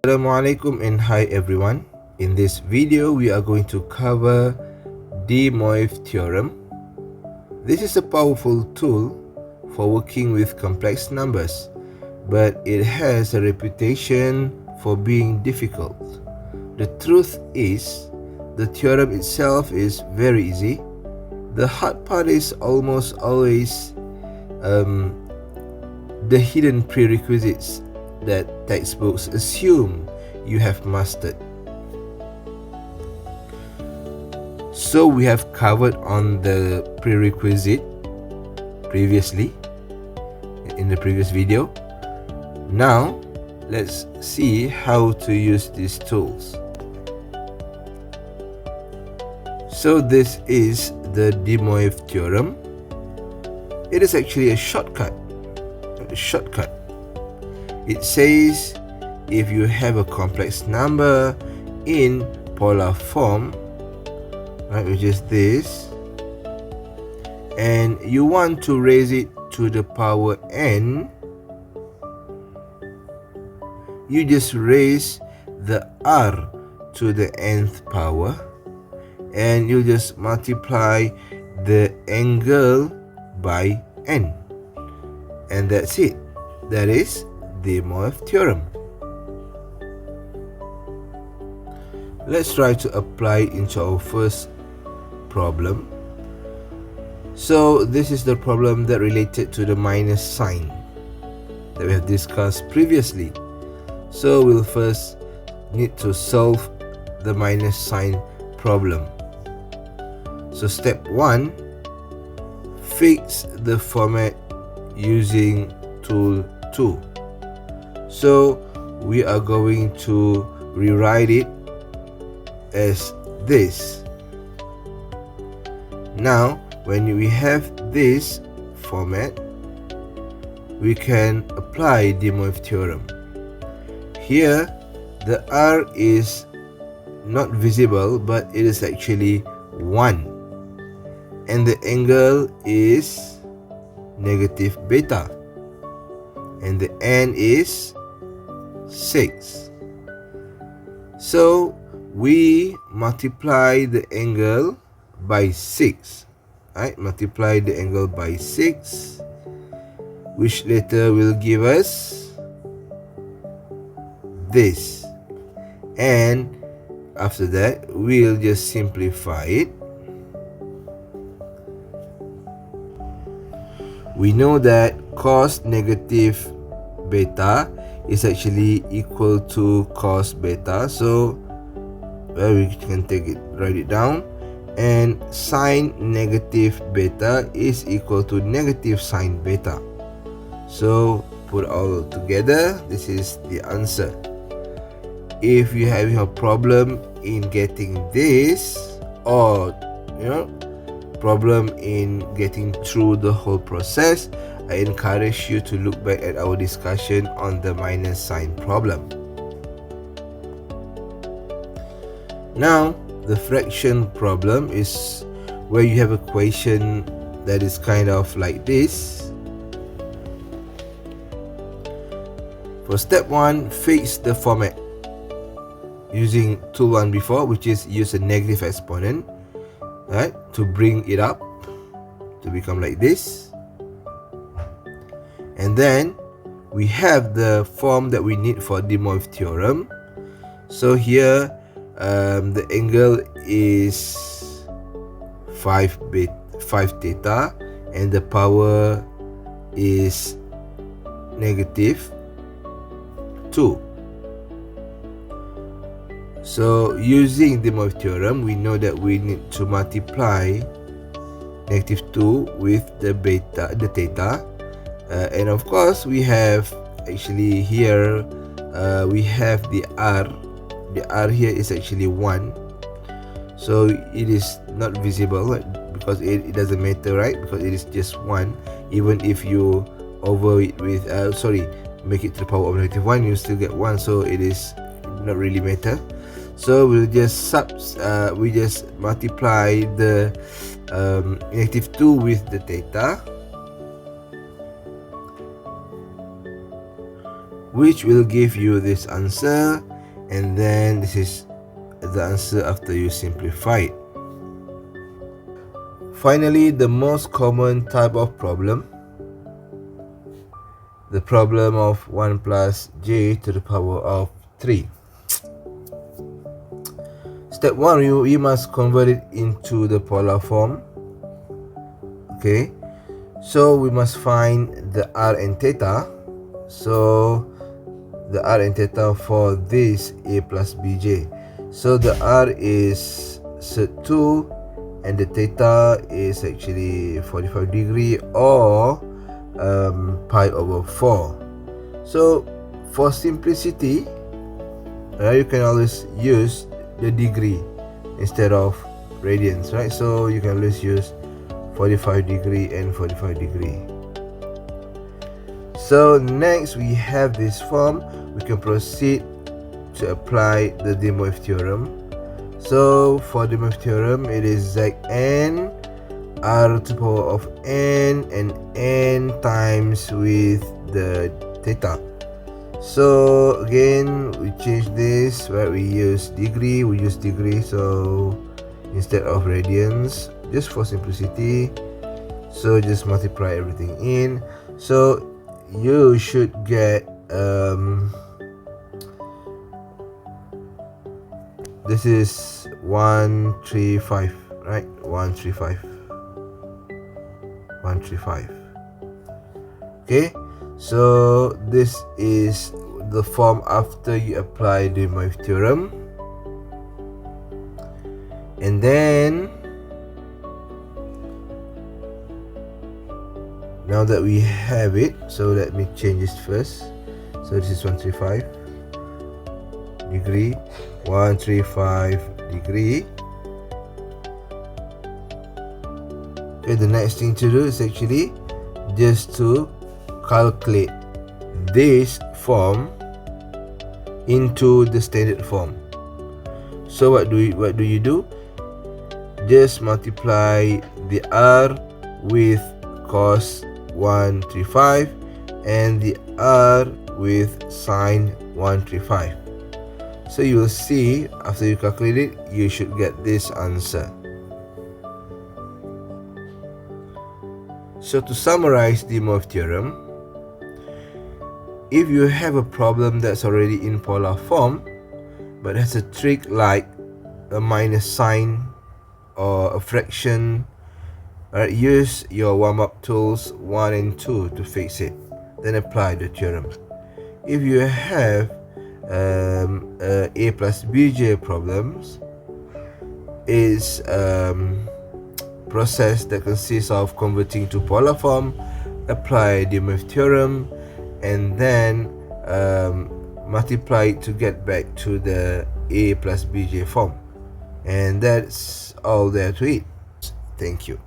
Assalamualaikum and hi everyone. In this video we are going to cover De Moivre theorem. This is a powerful tool for working with complex numbers, but it has a reputation for being difficult. The truth is, the theorem itself is very easy. The hard part is almost always the hidden prerequisites that textbooks assume you have mastered. So we have covered on the prerequisite previously in the previous video. Now let's see how to use these tools. So this is the De Moivre theorem. It is actually a shortcut. It says if you have a complex number in polar form, right, which is this, and you want to raise it to the power n, you just raise the r to the nth power and you just multiply the angle by n, and that's it. That is De Moivre theorem. Let's try to apply into our first problem. So this is the problem that related to the minus sign that we have discussed previously. So we'll first need to solve the minus sign problem. So step 1, fix the format using tool 2. So we are going to rewrite it as this. Now when we have this format, we can apply De Moivre theorem. Here the r is not visible, but it is actually 1, and the angle is negative beta, and the n is 6. So we multiply the angle by 6, right? Multiply the angle by 6, which later will give us this, and after that we'll just simplify it. We know that cos negative beta is actually equal to cos beta, so we can write it down, and sine negative beta is equal to negative sine beta. So put all together, this is the answer. If you're having a problem in getting this, or problem in getting through the whole process, I encourage you to look back at our discussion on the minus sign problem. Now the fraction problem is where you have a equation that is kind of like this. For step 1, fix the format using tool 1 before, which is use a negative exponent, right, to bring it up to become like this. And then we have the form that we need for De Moivre theorem. So here the angle is 5 theta and the power is negative 2. So using De Moivre theorem, we know that we need to multiply negative 2 with the theta, and of course we have actually here we have the r. The r here is actually 1, so it is not visible, right? Because it doesn't matter, right? Because it is just 1. Even if you over it with make it to the power of negative 1, you still get 1, so it is not really matter. So we'll just multiply the negative 2 with the theta, which will give you this answer, and then this is the answer after you simplify it. Finally, the most common type of problem, the problem of 1 plus j to the power of 3. Step 1, you must convert it into the polar form. Okay, so we must find the r and theta. So the r and theta for this a plus bj. So the r is set 2 and the theta is actually 45 degree or pi over 4. So for simplicity, you can always use the degree instead of radians, right? So you can always use 45 degree and 45 degree. So next we have this form. We can proceed to apply the De Moivre theorem. So for De Moivre theorem, it is Zn r to the power of n and n times with the theta. So again, we change this where we use degree. So instead of radians, just for simplicity, so just multiply everything in. So you should get this is 135, right? 135. Okay, so this is the form after you apply the De Moivre theorem. And then now that we have it, so let me change this first. So this is 135 degree, 135 degree. Okay, the next thing to do is actually just to calculate this form into the standard form. So what do you do? Just multiply the r with cos 135 and the r with sine 135. So you will see after you calculate it, you should get this answer. So to summarize the De Moivre theorem, if you have a problem that's already in polar form but has a trick like a minus sign or a fraction, use your warm-up tools 1 and 2 to fix it, then apply the theorem. If you have a plus bj problems, is process that consists of converting to polar form, apply the De Moivre theorem, and then multiply it to get back to the a plus bj form. And that's all there to it. Thank you.